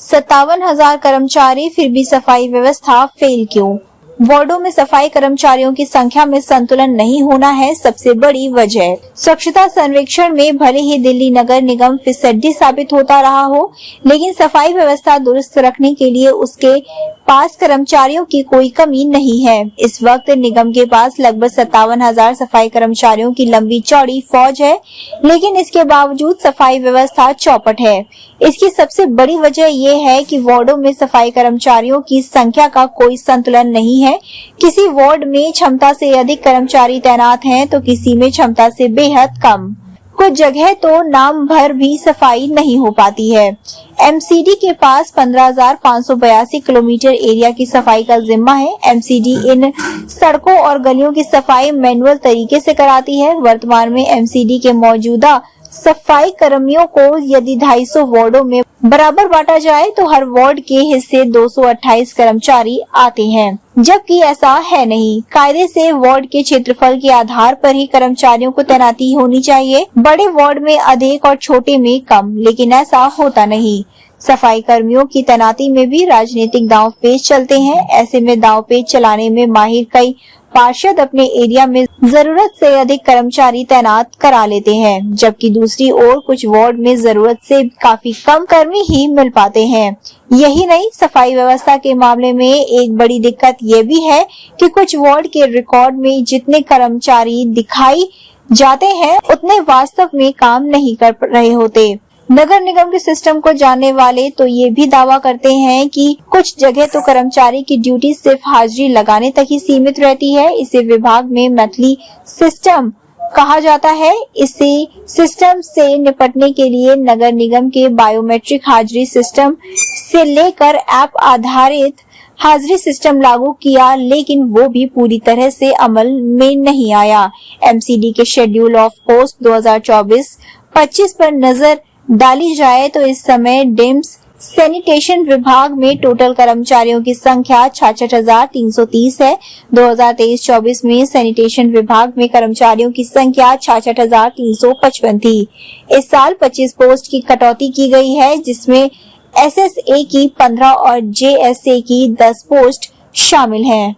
57,000 कर्मचारी फिर भी सफाई व्यवस्था फेल क्यों? वार्डों में सफाई कर्मचारियों की संख्या में संतुलन नहीं होना है सबसे बड़ी वजह। स्वच्छता सर्वेक्षण में भले ही दिल्ली नगर निगम फिसड्डी साबित होता रहा हो, लेकिन सफाई व्यवस्था दुरुस्त रखने के लिए उसके पास कर्मचारियों की कोई कमी नहीं है। इस वक्त निगम के पास लगभग 57,000 सफाई कर्मचारियों की लंबी चौड़ी फौज है, लेकिन इसके बावजूद सफाई व्यवस्था चौपट है। इसकी सबसे बड़ी वजह ये है कि वार्डों में सफाई कर्मचारियों की संख्या का कोई संतुलन नहीं है। किसी वार्ड में क्षमता से अधिक कर्मचारी तैनात हैं, तो किसी में क्षमता से बेहद कम। कुछ जगह तो नाम भर भी सफाई नहीं हो पाती है। एमसीडी के पास 15,582 किलोमीटर एरिया की सफाई का जिम्मा है। एमसीडी इन सड़कों और गलियों की सफाई मैनुअल तरीके से कराती है। वर्तमान में एमसीडी के मौजूदा सफाई कर्मियों को यदि 250 वार्डों में बराबर बांटा जाए तो हर वार्ड के हिस्से 228 कर्मचारी आते हैं, जबकि ऐसा है नहीं। कायदे से वार्ड के क्षेत्रफल के आधार पर ही कर्मचारियों को तैनाती होनी चाहिए। बड़े वार्ड में अधिक और छोटे में कम, लेकिन ऐसा होता नहीं। सफाई कर्मियों की तैनाती में भी राजनीतिक दांव पेच चलते हैं। ऐसे में दांव पेच चलाने में माहिर कई पार्षद अपने एरिया में जरूरत से अधिक कर्मचारी तैनात करा लेते हैं, जबकि दूसरी ओर कुछ वार्ड में जरूरत से काफी कम कर्मी ही मिल पाते हैं। यही नहीं, सफाई व्यवस्था के मामले में एक बड़ी दिक्कत ये भी है कि कुछ वार्ड के रिकॉर्ड में जितने कर्मचारी दिखाई जाते हैं उतने वास्तव में काम नहीं कर रहे होते। नगर निगम के सिस्टम को जानने वाले तो ये भी दावा करते हैं कि कुछ जगह तो कर्मचारी की ड्यूटी सिर्फ हाजिरी लगाने तक ही सीमित रहती है। इसे विभाग में मैथिली सिस्टम कहा जाता है। इसे सिस्टम से निपटने के लिए नगर निगम के बायोमेट्रिक हाजिरी सिस्टम से लेकर ऐप आधारित हाजिरी सिस्टम लागू किया, लेकिन वो भी पूरी तरह से अमल में नहीं आया। एमसीडी के शेड्यूल ऑफ पोस्ट 2024-25 पर नजर डाली जाए तो इस समय डिम्स सैनिटेशन विभाग में टोटल कर्मचारियों की संख्या 66,330 है। 2023-24 में सैनिटेशन विभाग में कर्मचारियों की संख्या 66,355 थी। इस साल 25 पोस्ट की कटौती की गई है, जिसमें एसएसए की 15 और जेएसए की 10 पोस्ट शामिल हैं।